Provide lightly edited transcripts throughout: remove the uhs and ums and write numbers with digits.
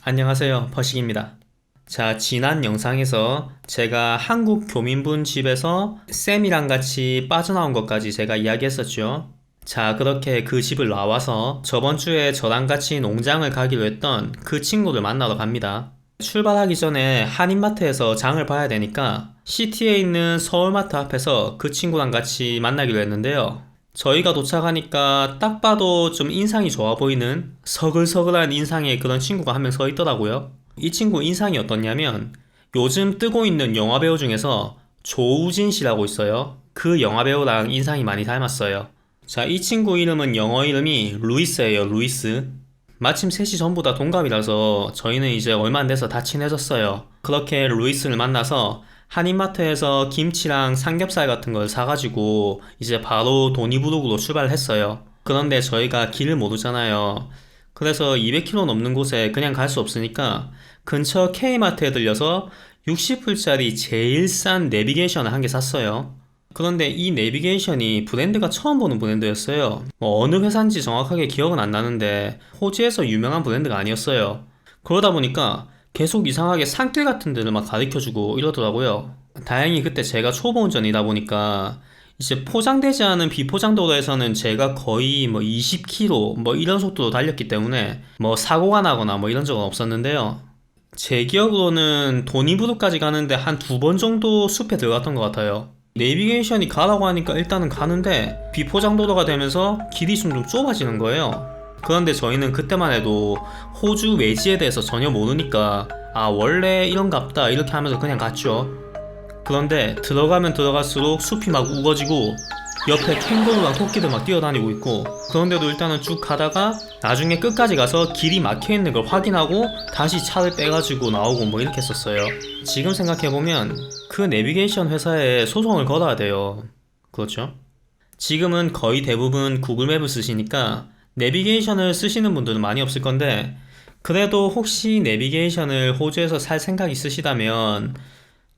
안녕하세요, 버식입니다. 자, 지난 영상에서 제가 한국 교민분 집에서 쌤이랑 같이 빠져나온 것까지 제가 이야기했었죠. 자, 그렇게 그 집을 나와서 저번 주에 저랑 같이 농장을 가기로 했던 그 친구를 만나러 갑니다. 출발하기 전에 한인마트에서 장을 봐야 되니까 시티에 있는 서울마트 앞에서 그 친구랑 같이 만나기로 했는데요. 저희가 도착하니까 딱 봐도 좀 인상이 좋아 보이는 서글서글한 인상의 그런 친구가 한 명 서 있더라고요. 이 친구 인상이 어떻냐면 요즘 뜨고 있는 영화배우 중에서 조우진 씨라고 있어요. 그 영화배우랑 인상이 많이 닮았어요. 자, 이 친구 이름은 영어 이름이 루이스예요, 루이스. 마침 셋이 전부 다 동갑이라서 저희는 이제 얼마 안 돼서 다 친해졌어요. 그렇게 루이스를 만나서 한인마트에서 김치랑 삼겹살 같은 걸 사가지고 이제 바로 도니부룩으로 출발을 했어요. 그런데 저희가 길을 모르잖아요. 그래서 200km 넘는 곳에 그냥 갈 수 없으니까 근처 K마트에 들려서 60불짜리 제일 싼 내비게이션을 한 개 샀어요. 그런데 이 내비게이션이 브랜드가 처음 보는 브랜드였어요. 뭐 어느 회사인지 정확하게 기억은 안 나는데 호주에서 유명한 브랜드가 아니었어요. 그러다 보니까 계속 이상하게 산길 같은 데를 막 가르쳐주고 이러더라고요. 다행히 그때 제가 초보 운전이다 보니까 이제 포장되지 않은 비포장 도로에서는 제가 거의 뭐 20km 뭐 이런 속도로 달렸기 때문에 뭐 사고가 나거나 뭐 이런 적은 없었는데요. 제 기억으로는 도니부르까지 가는데 한 두 번 정도 숲에 들어갔던 것 같아요. 내비게이션이 가라고 하니까 일단은 가는데 비포장 도로가 되면서 길이 좀 좁아지는 거예요. 그런데 저희는 그때만 해도 호주 외지에 대해서 전혀 모르니까 아 원래 이런갑다 이렇게 하면서 그냥 갔죠. 그런데 들어가면 들어갈수록 숲이 막 우거지고 옆에 캥거루랑 토끼들 막 뛰어다니고 있고 그런데도 일단은 쭉 가다가 나중에 끝까지 가서 길이 막혀있는 걸 확인하고 다시 차를 빼가지고 나오고 뭐 이렇게 했었어요. 지금 생각해보면 그 내비게이션 회사에 소송을 걸어야 돼요. 그렇죠? 지금은 거의 대부분 구글맵을 쓰시니까 내비게이션을 쓰시는 분들은 많이 없을 건데 그래도 혹시 내비게이션을 호주에서 살 생각 있으시다면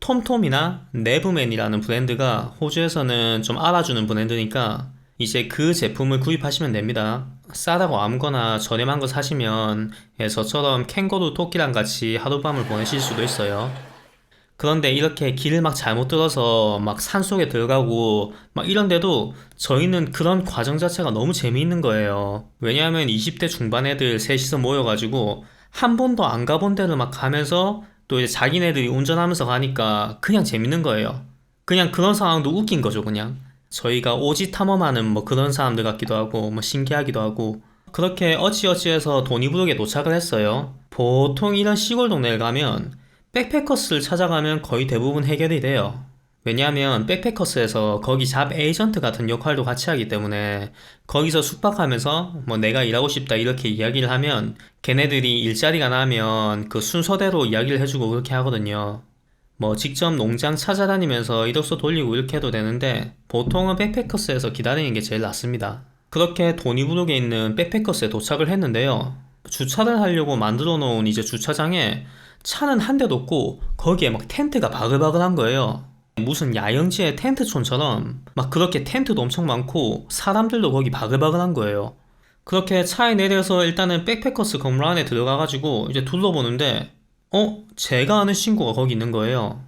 톰톰이나 네브맨이라는 브랜드가 호주에서는 좀 알아주는 브랜드니까 이제 그 제품을 구입하시면 됩니다. 싸다고 아무거나 저렴한 거 사시면 저처럼 캥거루 토끼랑 같이 하룻밤을 보내실 수도 있어요. 그런데 이렇게 길을 막 잘못 들어서 막 산속에 들어가고 막 이런데도 저희는 그런 과정 자체가 너무 재미있는 거예요. 왜냐하면 20대 중반 애들 셋이서 모여가지고 한 번도 안 가본 데를 막 가면서 또 이제 자기네들이 운전하면서 가니까 그냥 재밌는 거예요. 그냥 그런 상황도 웃긴 거죠, 그냥. 저희가 오지 탐험하는 뭐 그런 사람들 같기도 하고 뭐 신기하기도 하고 그렇게 어찌어찌해서 도니부룩에 도착을 했어요. 보통 이런 시골 동네를 가면 백패커스를 찾아가면 거의 대부분 해결이 돼요. 왜냐하면 백패커스에서 거기 잡 에이전트 같은 역할도 같이 하기 때문에 거기서 숙박하면서 뭐 내가 일하고 싶다 이렇게 이야기를 하면 걔네들이 일자리가 나면 그 순서대로 이야기를 해주고 그렇게 하거든요. 뭐 직접 농장 찾아다니면서 이력서 돌리고 이렇게 해도 되는데 보통은 백패커스에서 기다리는 게 제일 낫습니다. 그렇게 도니부룩에 있는 백패커스에 도착을 했는데요. 주차를 하려고 만들어 놓은 이제 주차장에 차는 한 대도 없고 거기에 막 텐트가 바글바글한 거예요. 무슨 야영지의 텐트촌처럼 막 그렇게 텐트도 엄청 많고 사람들도 거기 바글바글한 거예요. 그렇게 차에 내려서 일단은 백패커스 건물 안에 들어가가지고 이제 둘러보는데 제가 아는 친구가 거기 있는 거예요.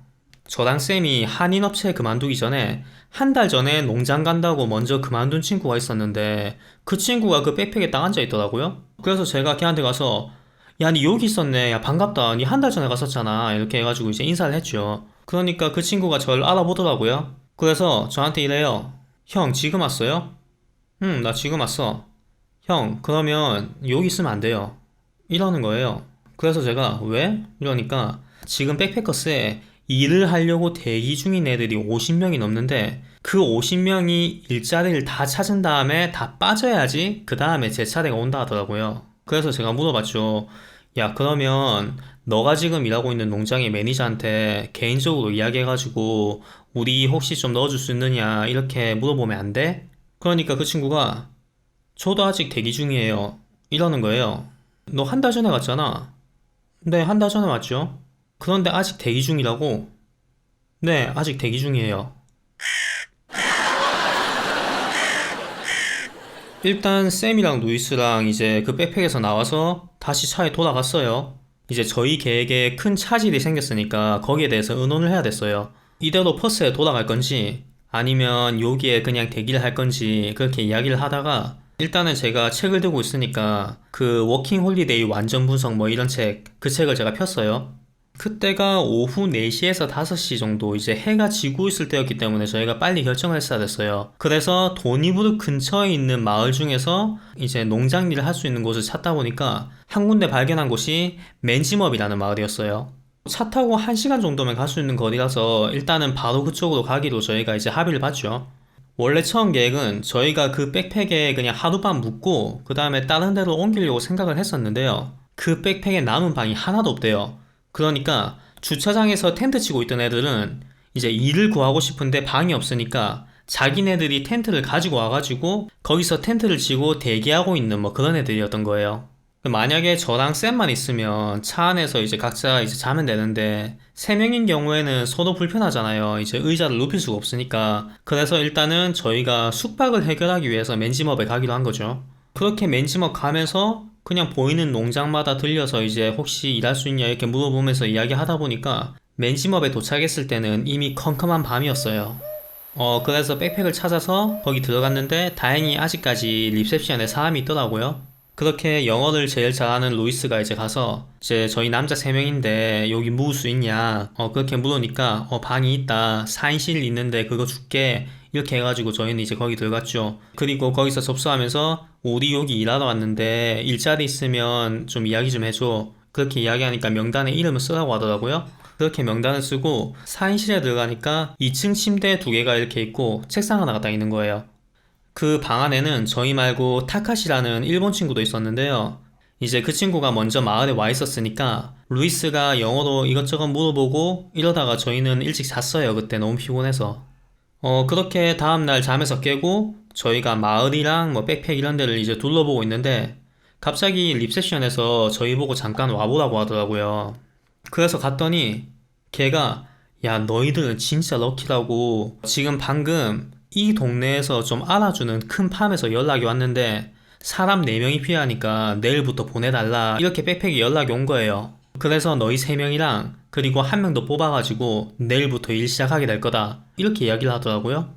저랑 쌤이 한인업체 그만두기 전에 한 달 전에 농장 간다고 먼저 그만둔 친구가 있었는데 그 친구가 그 백팩에 딱 앉아 있더라고요. 그래서 제가 걔한테 가서 야, 니 여기 있었네. 야, 반갑다. 니 한 달 전에 갔었잖아. 이렇게 해가지고 이제 인사를 했죠. 그러니까 그 친구가 저를 알아보더라고요. 그래서 저한테 이래요. 형, 지금 왔어요? 응, 나 지금 왔어. 형, 그러면 여기 있으면 안 돼요. 이러는 거예요. 그래서 제가 왜? 이러니까 지금 백패커스에 일을 하려고 대기 중인 애들이 50명이 넘는데 그 50명이 일자리를 다 찾은 다음에 다 빠져야지 그 다음에 제 차례가 온다 하더라고요. 그래서 제가 물어봤죠. 야, 그러면 너가 지금 일하고 있는 농장의 매니저한테 개인적으로 이야기해가지고 우리 혹시 좀 넣어줄 수 있느냐 이렇게 물어보면 안 돼? 그러니까 그 친구가 저도 아직 대기 중이에요. 이러는 거예요. 너 한 달 전에 갔잖아. 네, 한 달 전에 왔죠. 그런데 아직 대기 중이라고? 네, 아직 대기 중이에요. 일단 샘이랑 루이스랑 이제 그 백팩에서 나와서 다시 차에 돌아갔어요. 이제 저희 계획에 큰 차질이 생겼으니까 거기에 대해서 의논을 해야 됐어요. 이대로 퍼스에 돌아갈 건지 아니면 여기에 그냥 대기를 할 건지 그렇게 이야기를 하다가 일단은 제가 책을 들고 있으니까 그 워킹 홀리데이 완전 분석 뭐 이런 그 책을 제가 폈어요. 그때가 오후 4시에서 5시 정도 이제 해가 지고 있을 때였기 때문에 저희가 빨리 결정을 했어야 됐어요. 그래서 도니부르 근처에 있는 마을 중에서 이제 농장 일을 할 수 있는 곳을 찾다 보니까 한 군데 발견한 곳이 맨지멈이라는 마을이었어요. 차 타고 1시간 정도면 갈 수 있는 거리라서 일단은 바로 그쪽으로 가기로 저희가 이제 합의를 봤죠. 원래 처음 계획은 저희가 그 백팩에 그냥 하룻밤 묵고 그 다음에 다른 데로 옮기려고 생각을 했었는데요. 그 백팩에 남은 방이 하나도 없대요. 그러니까 주차장에서 텐트 치고 있던 애들은 이제 일을 구하고 싶은데 방이 없으니까 자기네들이 텐트를 가지고 와가지고 거기서 텐트를 치고 대기하고 있는 뭐 그런 애들이었던 거예요. 만약에 저랑 쌤만 있으면 차 안에서 이제 각자 이제 자면 되는데 3명인 경우에는 서로 불편하잖아요. 이제 의자를 눕힐 수가 없으니까. 그래서 일단은 저희가 숙박을 해결하기 위해서 맨지머브에 가기로 한 거죠. 그렇게 맨지머브 가면서 그냥 보이는 농장마다 들려서 이제 혹시 일할 수 있냐 이렇게 물어보면서 이야기하다 보니까 맨지머브에 도착했을 때는 이미 컴컴한 밤이었어요. 그래서 백팩을 찾아서 거기 들어갔는데 다행히 아직까지 리셉션에 사람이 있더라고요. 그렇게 영어를 제일 잘하는 루이스가 이제 가서 이제 저희 남자 3명인데 여기 묵을 수 있냐 그렇게 물으니까 방이 있다 4인실 있는데 그거 줄게 이렇게 해가지고 저희는 이제 거기 들어갔죠. 그리고 거기서 접수하면서 우리 여기 일하러 왔는데 일자리 있으면 좀 이야기 좀 해줘 그렇게 이야기하니까 명단에 이름을 쓰라고 하더라고요. 그렇게 명단을 쓰고 4인실에 들어가니까 2층 침대 2개가 이렇게 있고 책상 하나가 딱 있는 거예요. 그 방 안에는 저희 말고 타카시라는 일본 친구도 있었는데요. 이제 그 친구가 먼저 마을에 와 있었으니까 루이스가 영어로 이것저것 물어보고 이러다가 저희는 일찍 잤어요. 그때 너무 피곤해서. 그렇게 다음날 잠에서 깨고 저희가 마을이랑 뭐 백팩 이런 데를 이제 둘러보고 있는데 갑자기 리셉션에서 저희 보고 잠깐 와보라고 하더라고요. 그래서 갔더니 걔가 야 너희들은 진짜 럭키라고 지금 방금 이 동네에서 좀 알아주는 큰 팜에서 연락이 왔는데 사람 4명이 필요하니까 내일부터 보내달라 이렇게 백팩이 연락이 온 거예요. 그래서 너희 3명이랑 그리고 1명 더 뽑아가지고 내일부터 일 시작하게 될 거다 이렇게 이야기를 하더라고요.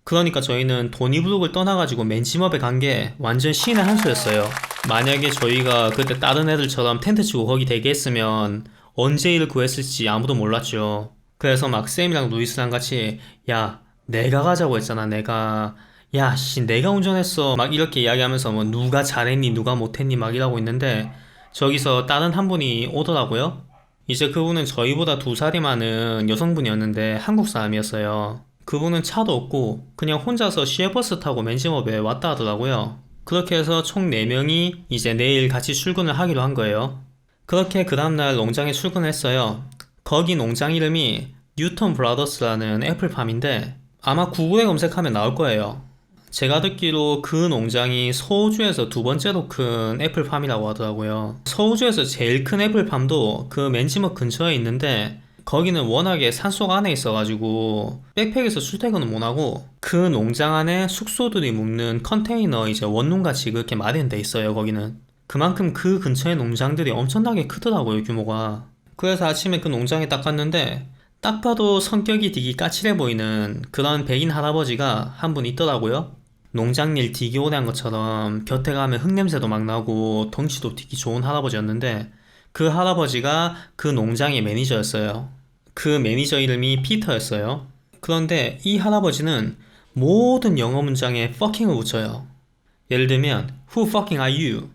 그러니까 저희는 도니브룩을 떠나가지고 맨지머브에 간 게 완전 신의 한 수였어요. 만약에 저희가 그때 다른 애들처럼 텐트 치고 거기 대기했으면 언제 일을 구했을지 아무도 몰랐죠. 그래서 막 쌤이랑 루이스랑 같이 야 내가 가자고 했잖아 내가 야 씨 내가 운전했어 막 이렇게 이야기하면서 뭐 누가 잘했니 누가 못했니 막 이러고 있는데 저기서 다른 한 분이 오더라고요. 이제 그분은 저희보다 2살이 많은 여성분이었는데 한국 사람이었어요. 그분은 차도 없고 그냥 혼자서 시외버스 타고 맨지머브에 왔다 하더라고요. 그렇게 해서 총 4명이 이제 내일 같이 출근을 하기로 한 거예요. 그렇게 그 다음날 농장에 출근을 했어요. 거기 농장 이름이 뉴턴 브라더스라는 애플팜인데 아마 구글에 검색하면 나올 거예요. 제가 듣기로 그 농장이 서우주에서 2번째로 큰 애플팜이라고 하더라고요. 서우주에서 제일 큰 애플팜도 그 맨지머 근처에 있는데 거기는 워낙에 산속 안에 있어가지고 백팩에서 출퇴근은 못하고 그 농장 안에 숙소들이 묵는 컨테이너 이제 원룸같이 그렇게 마련돼 있어요. 거기는 그만큼 그 근처의 농장들이 엄청나게 크더라고요. 규모가. 그래서 아침에 그 농장에 딱 갔는데 딱 봐도 성격이 되게 까칠해 보이는 그런 백인 할아버지가 한 분 있더라고요. 농장일 되게 오래 한 것처럼 곁에 가면 흙냄새도 막 나고 덩치도 되게 좋은 할아버지였는데 그 할아버지가 그 농장의 매니저였어요. 그 매니저 이름이 피터였어요. 그런데 이 할아버지는 모든 영어 문장에 fucking을 붙여요. 예를 들면 Who fucking are you?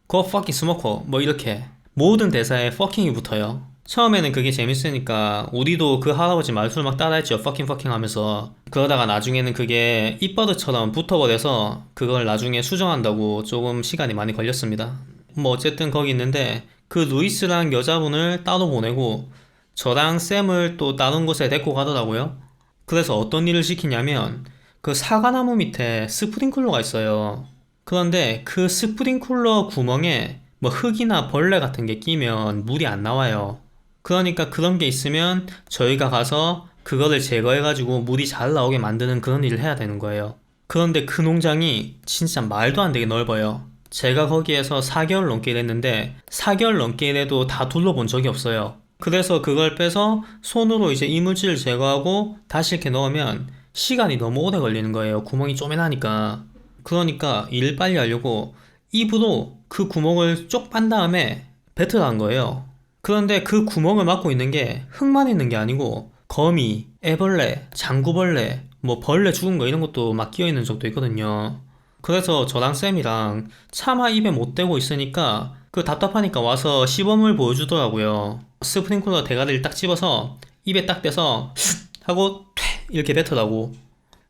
Go fucking smoker 뭐 이렇게 모든 대사에 fucking이 붙어요. 처음에는 그게 재밌으니까 우리도 그 할아버지 말투를 막 따라했죠. fucking 하면서. 그러다가 나중에는 그게 입버릇처럼 붙어버려서 그걸 나중에 수정한다고 조금 시간이 많이 걸렸습니다. 뭐 어쨌든 거기 있는데 그 루이스랑 여자분을 따로 보내고 저랑 샘을 또 다른 곳에 데리고 가더라고요. 그래서 어떤 일을 시키냐면 그 사과나무 밑에 스프링클러가 있어요. 그런데 그 스프링클러 구멍에 뭐 흙이나 벌레 같은 게 끼면 물이 안 나와요. 그러니까 그런 게 있으면 저희가 가서 그거를 제거해가지고 물이 잘 나오게 만드는 그런 일을 해야 되는 거예요. 그런데 그 농장이 진짜 말도 안 되게 넓어요. 제가 거기에서 4개월 넘게 일했는데 4개월 넘게 일해도 다 둘러본 적이 없어요. 그래서 그걸 빼서 손으로 이제 이물질을 제거하고 다시 이렇게 넣으면 시간이 너무 오래 걸리는 거예요. 구멍이 쪼매나니까. 그러니까 일을 빨리 하려고 입으로 그 구멍을 쪽 빤 다음에 뱉으라는 거예요. 그런데 그 구멍을 막고 있는 게 흙만 있는 게 아니고 거미, 애벌레, 장구벌레, 뭐 벌레 죽은 거 이런 것도 막 끼어 있는 적도 있거든요. 그래서 저랑 쌤이랑 차마 입에 못 대고 있으니까 그 답답하니까 와서 시범을 보여주더라고요. 스프링클러 대가리를 딱 집어서 입에 딱 대서 하고 이렇게 뱉으라고.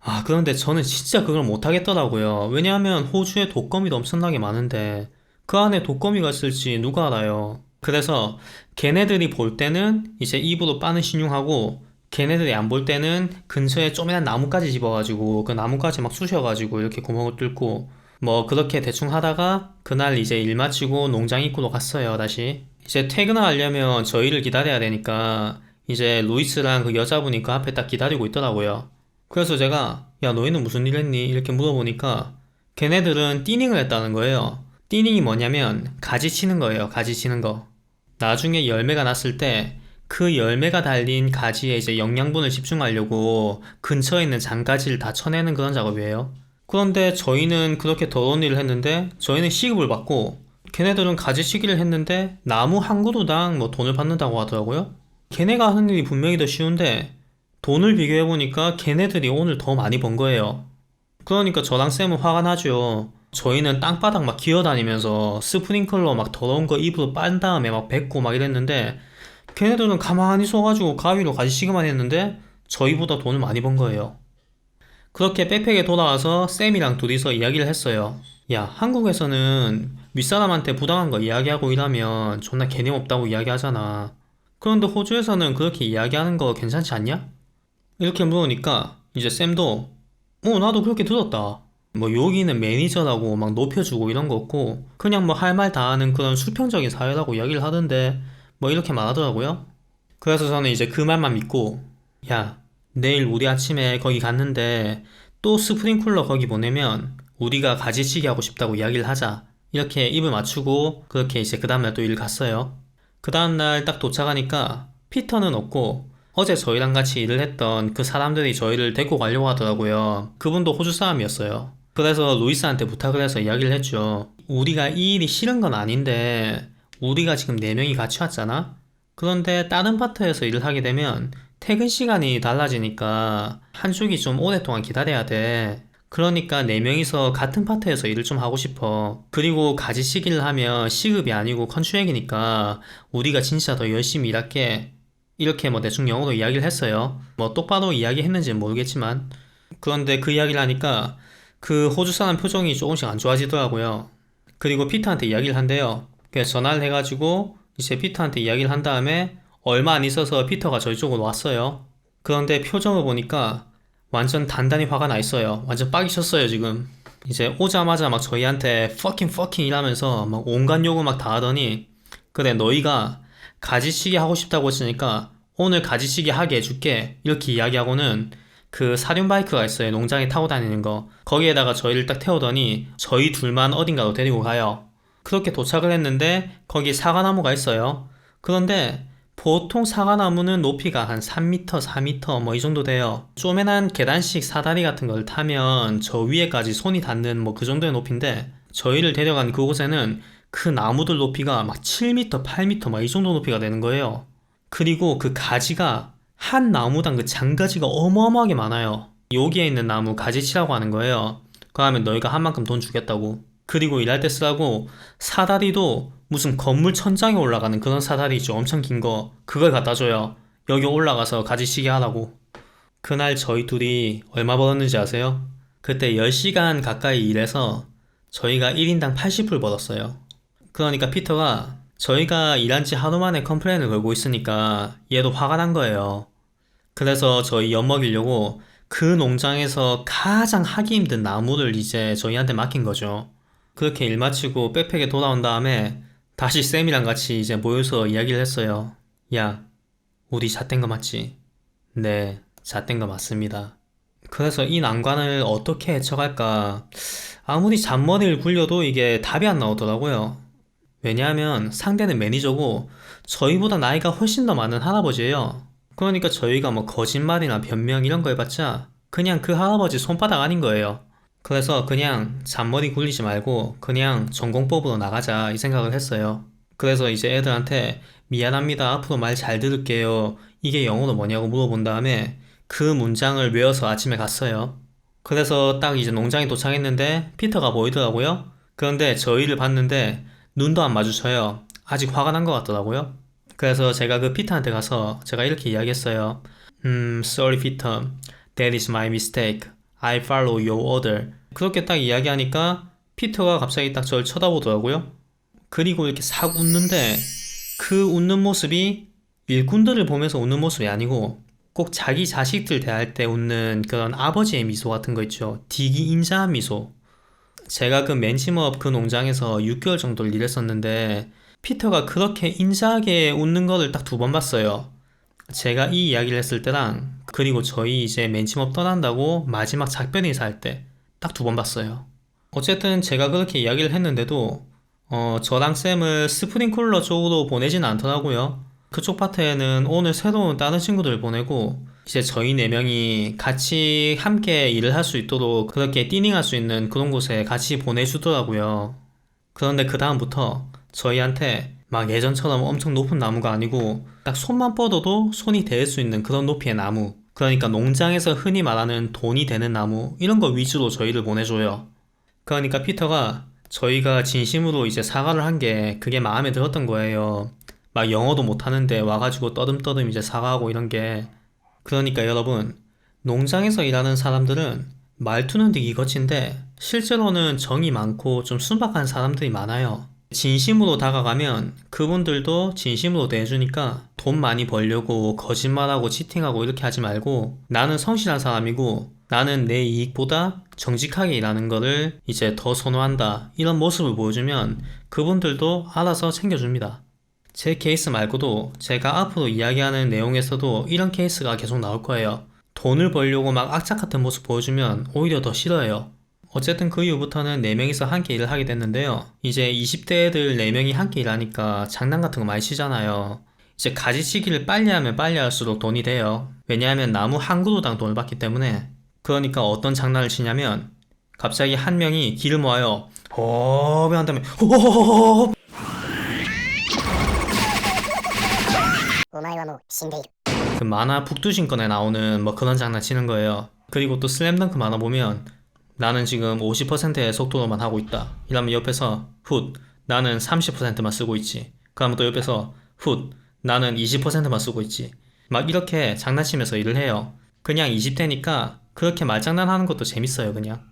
아, 그런데 저는 진짜 그걸 못 하겠더라고요. 왜냐하면 호주에 독거미도 엄청나게 많은데 그 안에 독거미가 있을지 누가 알아요. 그래서 걔네들이 볼 때는 이제 입으로 빠는 신용하고 걔네들이 안 볼 때는 근처에 쪼매난 나뭇가지 집어가지고 그 나뭇가지 막 쑤셔가지고 이렇게 구멍을 뚫고 뭐 그렇게 대충 하다가 그날 이제 일 마치고 농장 입구로 갔어요. 다시 이제 퇴근을 하려면 저희를 기다려야 되니까 이제 루이스랑 그 여자분이 그 앞에 딱 기다리고 있더라고요. 그래서 제가 야 너희는 무슨 일 했니? 이렇게 물어보니까 걔네들은 띠닝을 했다는 거예요. 띠닝이 뭐냐면 가지 치는 거예요. 가지 치는 거. 나중에 열매가 났을 때 그 열매가 달린 가지에 이제 영양분을 집중하려고 근처에 있는 장가지를 다 쳐내는 그런 작업이에요. 그런데 저희는 그렇게 더러운 일을 했는데 저희는 시급을 받고 걔네들은 가지치기를 했는데 나무 한 그루당 뭐 돈을 받는다고 하더라고요. 걔네가 하는 일이 분명히 더 쉬운데 돈을 비교해보니까 걔네들이 오늘 더 많이 번 거예요. 그러니까 저랑 쌤은 화가 나죠. 저희는 땅바닥 막 기어다니면서 스프링클러 막 더러운 거 입으로 빤 다음에 막 뱉고 막 이랬는데 걔네들은 가만히 서가지고 가위로 가지치기만 했는데 저희보다 돈을 많이 번 거예요. 그렇게 백팩에 돌아와서 쌤이랑 둘이서 이야기를 했어요. 야, 한국에서는 윗사람한테 부당한 거 이야기하고 일하면 존나 개념 없다고 이야기하잖아. 그런데 호주에서는 그렇게 이야기하는 거 괜찮지 않냐? 이렇게 물으니까 이제 쌤도 나도 그렇게 들었다. 뭐 여기는 매니저라고 막 높여주고 이런 거 없고 그냥 뭐 할 말 다 하는 그런 수평적인 사회라고 이야기를 하던데 뭐 이렇게 말하더라고요. 그래서 저는 이제 그 말만 믿고 야, 내일 우리 아침에 거기 갔는데 또 스프링쿨러 거기 보내면 우리가 가지치기 하고 싶다고 이야기를 하자. 이렇게 입을 맞추고 그렇게 이제 그 다음날 또 일 갔어요. 그 다음날 딱 도착하니까 피터는 없고 어제 저희랑 같이 일을 했던 그 사람들이 저희를 데리고 가려고 하더라고요. 그분도 호주 사람이었어요. 그래서 루이스한테 부탁을 해서 이야기를 했죠. 우리가 이 일이 싫은 건 아닌데 우리가 지금 4명이 같이 왔잖아? 그런데 다른 파트에서 일을 하게 되면 퇴근 시간이 달라지니까 한쪽이 좀 오랫동안 기다려야 돼. 그러니까 4명이서 같은 파트에서 일을 좀 하고 싶어. 그리고 가지치기를 하면 시급이 아니고 컨트랙이니까 우리가 진짜 더 열심히 일할게. 이렇게 뭐 대충 영어로 이야기를 했어요. 뭐 똑바로 이야기했는지는 모르겠지만. 그런데 그 이야기를 하니까 그 호주 사람 표정이 조금씩 안 좋아지더라고요. 그리고 피터한테 이야기를 한대요. 그래서 전화를 해가지고 이제 피터한테 이야기를 한 다음에 얼마 안 있어서 피터가 저희 쪽으로 왔어요. 그런데 표정을 보니까 완전 단단히 화가 나 있어요. 완전 빡이 쳤어요 지금. 이제 오자마자 막 저희한테 fucking 이라면서 막 온갖 욕을 막 다 하더니 그래 너희가 가지치기 하고 싶다고 했으니까 오늘 가지치기 하게 해줄게 이렇게 이야기하고는 그 사륜 바이크가 있어요. 농장에 타고 다니는 거. 거기에다가 저희를 딱 태우더니 저희 둘만 어딘가로 데리고 가요. 그렇게 도착을 했는데 거기 사과나무가 있어요. 그런데 보통 사과나무는 높이가 한 3m, 4m 뭐 이 정도 돼요. 쪼매난 계단식 사다리 같은 걸 타면 저 위에까지 손이 닿는 뭐 그 정도의 높이인데 저희를 데려간 그곳에는 그 나무들 높이가 막 7m, 8m 막 이 정도 높이가 되는 거예요. 그리고 그 가지가 한 나무당 그 장가지가 어마어마하게 많아요. 여기에 있는 나무 가지치라고 하는 거예요. 그러면 너희가 한 만큼 돈 주겠다고. 그리고 일할 때 쓰라고 사다리도 무슨 건물 천장에 올라가는 그런 사다리 있죠. 엄청 긴 거. 그걸 갖다 줘요. 여기 올라가서 가지치기 하라고. 그날 저희 둘이 얼마 벌었는지 아세요? 그때 10시간 가까이 일해서 저희가 1인당 80불 벌었어요. 그러니까 피터가 저희가 일한 지 하루 만에 컴플레인을 걸고 있으니까 얘도 화가 난 거예요. 그래서 저희 엿먹이려고 그 농장에서 가장 하기 힘든 나무를 이제 저희한테 맡긴 거죠. 그렇게 일 마치고 백팩에 돌아온 다음에 다시 쌤이랑 같이 이제 모여서 이야기를 했어요. 야, 우리 잣된 거 맞지? 네, 잣된 거 맞습니다. 그래서 이 난관을 어떻게 헤쳐갈까? 아무리 잔머리를 굴려도 이게 답이 안 나오더라고요. 왜냐하면 상대는 매니저고 저희보다 나이가 훨씬 더 많은 할아버지예요. 그러니까 저희가 뭐 거짓말이나 변명 이런 거 해봤자 그냥 그 할아버지 손바닥 아닌 거예요. 그래서 그냥 잔머리 굴리지 말고 그냥 전공법으로 나가자 이 생각을 했어요. 그래서 이제 애들한테 미안합니다. 앞으로 말 잘 들을게요. 이게 영어로 뭐냐고 물어본 다음에 그 문장을 외워서 아침에 갔어요. 그래서 딱 이제 농장에 도착했는데 피터가 보이더라고요. 그런데 저희를 봤는데 눈도 안 마주쳐요. 아직 화가 난 것 같더라고요. 그래서 제가 그 피터한테 가서 제가 이렇게 이야기했어요. Sorry, Peter. That is my mistake. I follow your order. 그렇게 딱 이야기하니까 피터가 갑자기 딱 저를 쳐다보더라고요. 그리고 이렇게 싹 웃는데 그 웃는 모습이 일꾼들을 보면서 웃는 모습이 아니고 꼭 자기 자식들 대할 때 웃는 그런 아버지의 미소 같은 거 있죠. 되게 인자한 미소. 제가 그 맨침업 그 농장에서 6개월 정도를 일했었는데 피터가 그렇게 인자하게 웃는 거를 딱 2번 봤어요. 제가 이 이야기를 했을 때랑 그리고 저희 이제 맨침업 떠난다고 마지막 작별 인사할 때 딱 2번 봤어요. 어쨌든 제가 그렇게 이야기를 했는데도 저랑 쌤을 스프링쿨러 쪽으로 보내진 않더라고요. 그쪽 파트에는 오늘 새로운 다른 친구들 보내고 이제 저희 4명이 같이 함께 일을 할 수 있도록 그렇게 띠닝할 수 있는 그런 곳에 같이 보내주더라고요. 그런데 그 다음부터 저희한테 막 예전처럼 엄청 높은 나무가 아니고 딱 손만 뻗어도 손이 닿을 수 있는 그런 높이의 나무, 그러니까 농장에서 흔히 말하는 돈이 되는 나무 이런 거 위주로 저희를 보내줘요. 그러니까 피터가 저희가 진심으로 이제 사과를 한 게 그게 마음에 들었던 거예요. 막 영어도 못하는데 와가지고 떠듬떠듬 이제 사과하고 이런 게. 그러니까 여러분, 농장에서 일하는 사람들은 말투는 되게 거친데 실제로는 정이 많고 좀 순박한 사람들이 많아요. 진심으로 다가가면 그분들도 진심으로 대해주니까 돈 많이 벌려고 거짓말하고 치팅하고 이렇게 하지 말고 나는 성실한 사람이고 나는 내 이익보다 정직하게 일하는 거를 이제 더 선호한다 이런 모습을 보여주면 그분들도 알아서 챙겨줍니다. 제 케이스 말고도 제가 앞으로 이야기하는 내용에서도 이런 케이스가 계속 나올 거예요. 돈을 벌려고 막 악착 같은 모습 보여주면 오히려 더 싫어해요. 어쨌든 그 이후부터는 4명이서 함께 일을 하게 됐는데요. 이제 20대 애들 4명이 함께 일하니까 장난 같은 거 많이 치잖아요. 이제 가지치기를 빨리 하면 빨리 할수록 돈이 돼요. 왜냐하면 나무 한 그루당 돈을 받기 때문에. 그러니까 어떤 장난을 치냐면 갑자기 한 명이 길을 모아요. 호흡 한 다음에 호흡 그 만화 북두신건에 나오는 뭐 그런 장난 치는 거예요. 그리고 또 슬램덩크 만화 보면 나는 지금 50%의 속도로만 하고 있다. 이러면 옆에서 훗 나는 30%만 쓰고 있지. 그러면 또 옆에서 훗 나는 20%만 쓰고 있지. 막 이렇게 장난치면서 일을 해요. 그냥 20대니까 그렇게 말장난하는 것도 재밌어요 그냥.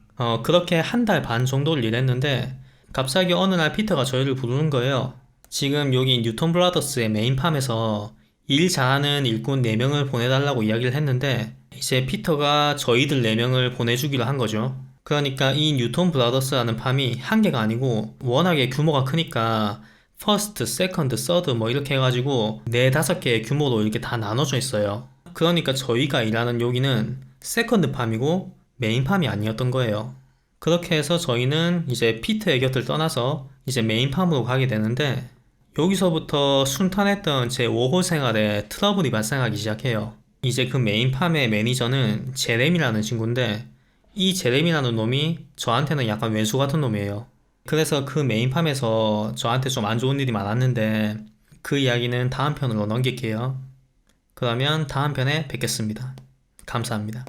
그렇게 한 달 반 정도를 일했는데 갑자기 어느 날 피터가 저희를 부르는 거예요. 지금 여기 뉴턴 브라더스의 메인팜에서 일 잘하는 일꾼 4명을 보내달라고 이야기를 했는데 이제 피터가 저희들 4명을 보내주기로 한 거죠. 그러니까 이 뉴턴 브라더스라는 팜이 한 개가 아니고 워낙에 규모가 크니까 퍼스트, 세컨드, 서드 뭐 이렇게 해가지고 4, 5개의 규모로 이렇게 다 나눠져 있어요. 그러니까 저희가 일하는 여기는 세컨드 팜이고 메인 팜이 아니었던 거예요. 그렇게 해서 저희는 이제 피터의 곁을 떠나서 이제 메인 팜으로 가게 되는데 여기서부터 순탄했던 제 5호 생활에 트러블이 발생하기 시작해요. 이제 그 메인 팜의 매니저는 제렘이라는 친구인데 이 제렘이라는 놈이 저한테는 약간 왼수 같은 놈이에요. 그래서 그 메인 팜에서 저한테 좀 안 좋은 일이 많았는데 그 이야기는 다음 편으로 넘길게요. 그러면 다음 편에 뵙겠습니다. 감사합니다.